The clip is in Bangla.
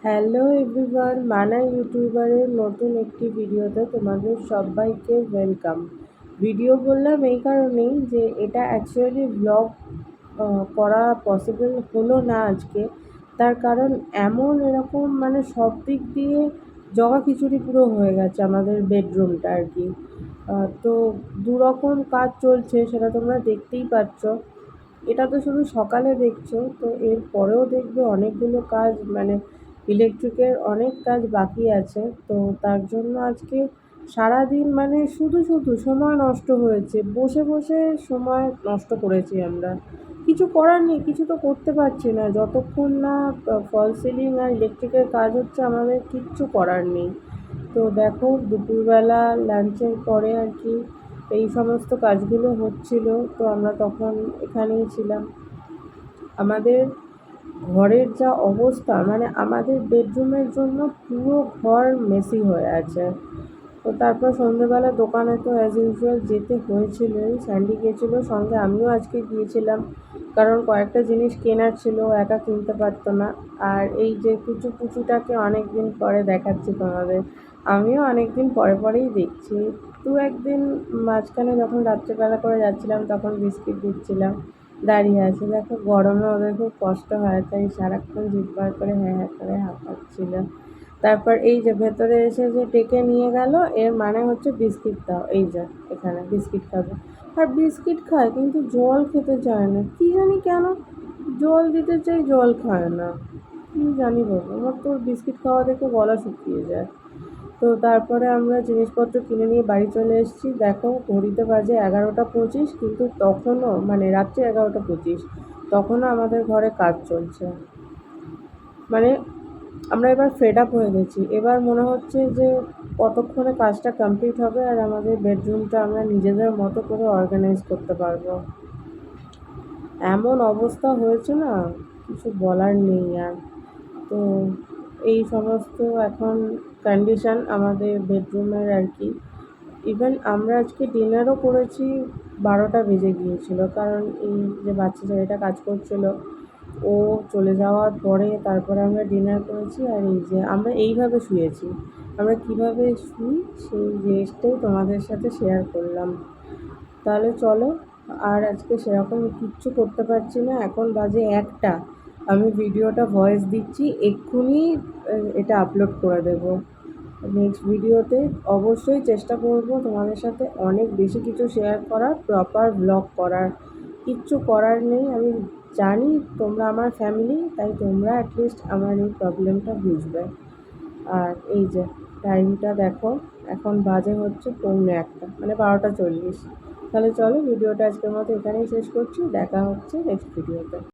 হ্যালো এভরিওয়ান, মানা ইউটিউবারের নতুন একটি ভিডিওতে তোমাদের সবাইকে ওয়েলকাম। ভিডিও বললাম এই কারণেই যে এটা অ্যাকচুয়ালি ব্লগ করা পসিবল হলো না আজকে। তার কারণ এরকম সব দিক দিয়ে জগা খিচুড়ি পুরো হয়ে গেছে আমাদের বেডরুমটা আর কি। তো দুরকম কাজ চলছে, সেটা তোমরা দেখতেই পাচ্ছ। এটা তো শুধু সকালে দেখছো, তো এর পরেও দেখবে অনেকগুলো কাজ ইলেকট্রিকের অনেক কাজ বাকি আছে। তো তার জন্য আজকে সারাদিন শুধু শুধু সময় নষ্ট হয়েছে, বসে বসে সময় নষ্ট করেছি আমরা। কিছু করার নেই, কিছু তো করতে পারছি না যতক্ষণ না ফল সিলিং আর ইলেকট্রিকের কাজ হচ্ছে, আমাদের কিচ্ছু করার নেই। তো দেখো দুপুরবেলা লাঞ্চের পরে আর কি এই সমস্ত কাজগুলো হচ্ছিল। তো আমরা তখন এখানেই ছিলাম। আমাদের ঘরের যা অবস্থা, আমাদের বেডরুমের জন্য পুরো ঘর মেসি হয়ে আছে। তো তারপর সন্ধ্যেবেলা দোকানে তো অ্যাজ ইউজুয়াল যেতে হয়েছিলই। স্যান্ডি গিয়েছিলো সঙ্গে, আমিও আজকে গিয়েছিলাম, কারণ কয়েকটা জিনিস কেনার ছিল, ও একা কিনতে পারতো না। আর এই যে কুচু পুচুটাকে অনেক দিন পরে দেখাচ্ছি তোমাদের, আমিও অনেক দিন পরে পরেই দেখছি। একদিন মাঝখানে যখন রাত্রেবেলা করে যাচ্ছিলাম তখন বিস্কিট দিচ্ছিলাম, দাঁড়িয়ে আছে। দেখো গরমে ওদের খুব কষ্ট হয়, তাই সারাক্ষণ জিভ বার করে হ্যাঁ হ্যাঁ করে হাঁপাচ্ছিল। তারপর এই যে ভেতরে এসে যে ডেকে নিয়ে গেল, এর মানে হচ্ছে বিস্কিট দাও, এই যে এখানে বিস্কিট খাবে। আর বিস্কিট খায় কিন্তু জল খেতে চায় না, কী জানি কেন। জল দিতে চাই, জল খায় না, কী জানি বাবু, আমার তো বিস্কিট খাওয়া দেখে গলা শুকিয়ে যায়। তো তারপরে আমরা জিনিসপত্র কিনে নিয়ে বাড়ি চলে এসেছি। দেখো ঘড়িতে বাজে 11টা 25, কিন্তু তখনও রাত্রি 11টা 25, তখনও আমাদের ঘরে কাজ চলছে। মানে আমরা এবার ফেড আপ হয়ে গেছি। এবার মনে হচ্ছে যে কতক্ষণে কাজটা কমপ্লিট হবে আর আমাদের বেডরুমটা আমরা নিজেদের মতো করে অর্গানাইজ করতে পারবো। এমন অবস্থা হয়েছে না, কিছু বলার নেই আর। তো এই সমস্ত এখন কন্ডিশন আমাদের বেডরুমের আর কি। ইভেন আমরা আজকে ডিনারও করেছি, 12টা বেজে গিয়েছিলো, কারণ এই যে বাচ্চা ছেলেটা কাজ করছিল, ও চলে যাওয়ার পরে তারপরে আমরা ডিনার করেছি। আর এই যে আমরা এইভাবে শুয়েছি, আমরা কিভাবে শুই সেই জিনিসটাই তোমাদের সাথে শেয়ার করলাম। তাহলে চলো, আর আজকে সেরকম কিচ্ছু করতে পারছি না। এখন বাজে 1টা, আমি ভিডিওটা ভয়েস দিচ্ছি, এক্ষুনি এটা আপলোড করে দেবো। নেক্সট ভিডিওতে অবশ্যই চেষ্টা করব তোমাদের সাথে অনেক বেশি কিছু শেয়ার করার, প্রপার ব্লগ করার। কিচ্ছু করার নেই, আমি জানি তোমরা আমার ফ্যামিলি, তাই তোমরা অ্যাটলিস্ট আমার এই প্রবলেমটা বুঝবে। আর এই যে টাইমটা দেখো, এখন বাজে হচ্ছে 1:45, 12টা 40। তাহলে চলো ভিডিওটা আজকের মতো এখানেই শেষ করছি, দেখা হচ্ছে নেক্সট ভিডিওতে।